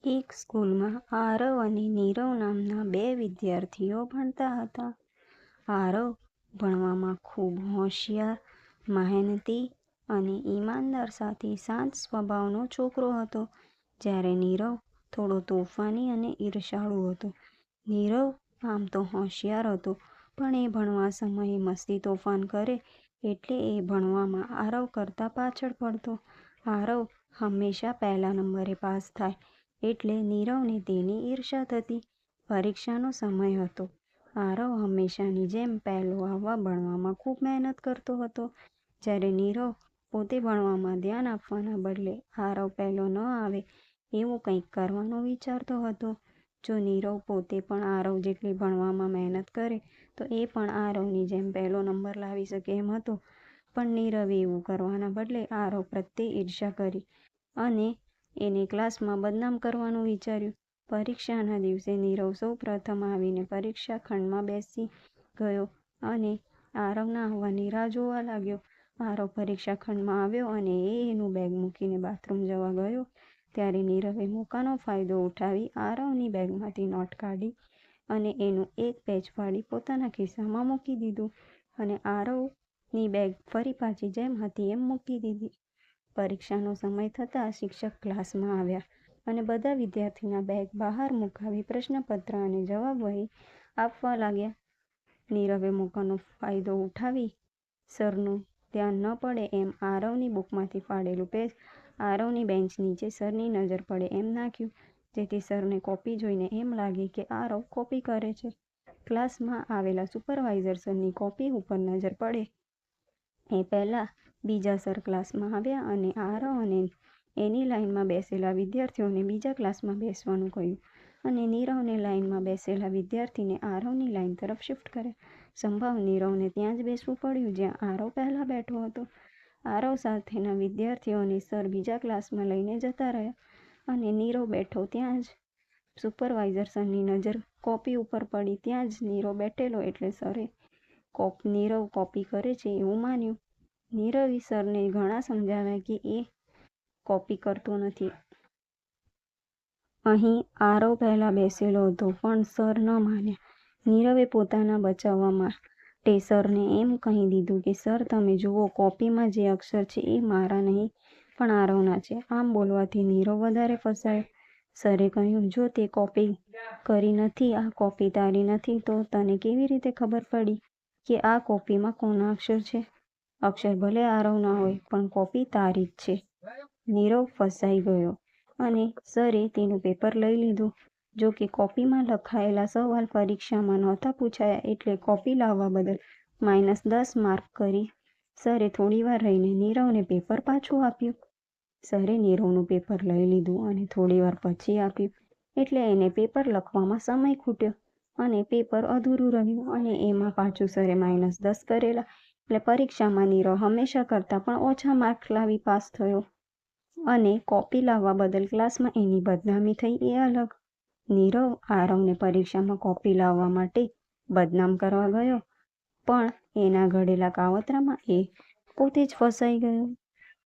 એક સ્કૂલમાં આરવ અને નીરવ નામના બે વિદ્યાર્થીઓ ભણતા હતા. આરવ ભણવામાં ખૂબ હોશિયાર, મહેનતી અને ઈમાનદાર સાથે શાંત સ્વભાવનો છોકરો હતો, જ્યારે નીરવ થોડો તોફાની અને ઈર્ષાળુ હતો. નીરવ આમ તો હોશિયાર હતો, પણ એ ભણવા સમયે મસ્તી તોફાન કરે એટલે એ ભણવામાં આરવ કરતાં પાછળ પડતો. આરવ હંમેશા પહેલા નંબરે પાસ થાય એટલે નીરવને તેની ઈર્ષા થતી. પરીક્ષાનો સમય હતો. આરવ હંમેશાની જેમ પહેલો આવવા ભણવામાં ખૂબ મહેનત કરતો હતો, જ્યારે નીરવ પોતે ભણવામાં ધ્યાન આપવાના બદલે આરવ પહેલો ન આવે એવું કંઈક કરવાનું વિચારતો હતો. જો નીરવ પોતે પણ આરવ જેટલી ભણવામાં મહેનત કરે તો એ પણ આરવની જેમ પહેલો નંબર લાવી શકે એમ હતો, પણ નીરવે એવું કરવાના બદલે આરવ પ્રત્યે ઈર્ષા કરી અને એને ક્લાસમાં બદનામ કરવાનું વિચાર્યું. પરીક્ષાના દિવસે નીરવ સૌ પ્રથમ આવીને પરીક્ષા ખંડમાં બેસી ગયો અને આરવના આવવાની રાહ જોવા લાગ્યો. આરવ પરીક્ષા ખંડમાં આવ્યો અને એનું બેગ મૂકીને બાથરૂમ જવા ગયો ત્યારે નીરવે મોકાનો ફાયદો ઉઠાવી આરવની બેગમાંથી નોટ કાઢી અને એનું એક પેચ પાડી પોતાના ખિસ્સામાં મૂકી દીધું અને આરવની બેગ ફરી પાછી જેમ હતી એમ મૂકી દીધી. પરીક્ષાનો સમય થતાં શિક્ષક ક્લાસમાં આવ્યા અને બધા વિદ્યાર્થીના બેગ બહાર મુકાવી પ્રશ્નપત્ર અને જવાબ વહી આપવા લાગ્યા. નીરવે મોકાનો ફાયદો ઉઠાવી સરનું ધ્યાન ન પડે એમ આરવની બુકમાંથી ફાડેલું પેજ આરવની બેન્ચ નીચે સરની નજર પડે એમ નાખ્યું, જેથી સરને કોપી જોઈને એમ લાગે કે આરવ કોપી કરે છે. ક્લાસમાં આવેલા સુપરવાઇઝર સરની કોપી ઉપર નજર પડે એ પહેલાં બીજા સર ક્લાસમાં આવ્યા અને આરવ અને એની લાઇનમાં બેસેલા વિદ્યાર્થીઓને બીજા ક્લાસમાં બેસવાનું કહ્યું અને નીરવને લાઇનમાં બેસેલા વિદ્યાર્થીને આરવની લાઇન તરફ શિફ્ટ કર્યા. સંભવ નીરવને ત્યાં જ બેસવું પડ્યું જ્યાં આરવ પહેલાં બેઠો હતો. આરવ સાથેના વિદ્યાર્થીઓને સર બીજા ક્લાસમાં લઈને જતા રહ્યા અને નીરવ બેઠો ત્યાં જ. સુપરવાઇઝર સરની નજર કોપી ઉપર પડી ત્યાં જ નીરવ બેઠેલો એટલે સરે નીરવ કોપી કરે છે એવું માન્યું. નીરવે સરને ઘણા સમજાવ્યા કે એ કોપી કરતો નથી. અહીં આરવ પહેલાં બેસેલો હતો, પણ સર ન માન્યા. નીરવે પોતાના બચાવવા માટે સરને એમ કહી દીધું કે સર તમે જુઓ, કોપીમાં જે અક્ષર છે એ મારા નહીં પણ આરવના છે. આમ બોલવાથી નીરવ વધારે ફસાયો. સરે કહ્યું, જો તે કોપી કરી નથી, આ કોપી તારી નથી, તો તને કેવી રીતે ખબર પડી કે આ કોપીમાં કોના અક્ષર છે? અક્ષર ભલે આરવના હોય પણ કોપી તારી જ છે. નીરવ ફસાઈ ગયો અને સરે તેનું પેપર લઈ લીધું. જો કે કોપીમાં લખાયેલા સવાલ પરીક્ષામાં નહોતા પૂછાયા એટલે કોપી લાવવા બદલ -10 માર્ક કરી સરે થોડીવાર રહીને નીરવને પેપર પાછું આપ્યું. સરે નીરવનું પેપર લઈ લીધું અને થોડીવાર પછી આપ્યું એટલે એને પેપર લખવામાં સમય ખૂટ્યો અને પેપર અધૂરું રહ્યું અને એમાં પાછું સરે -10 કરેલા એટલે પરીક્ષામાં નીરવ હંમેશા કરતાં પણ ઓછા માર્ક લાવી પાસ થયો અને કોપી લાવવા બદલ ક્લાસમાં એની બદનામી થઈ એ અલગ. નીરવ આરવને પરીક્ષામાં કોપી લાવવા માટે બદનામ કરવા ગયો, પણ એના ઘડેલા કાવતરામાં એ પોતે જ ફસાઈ ગયો.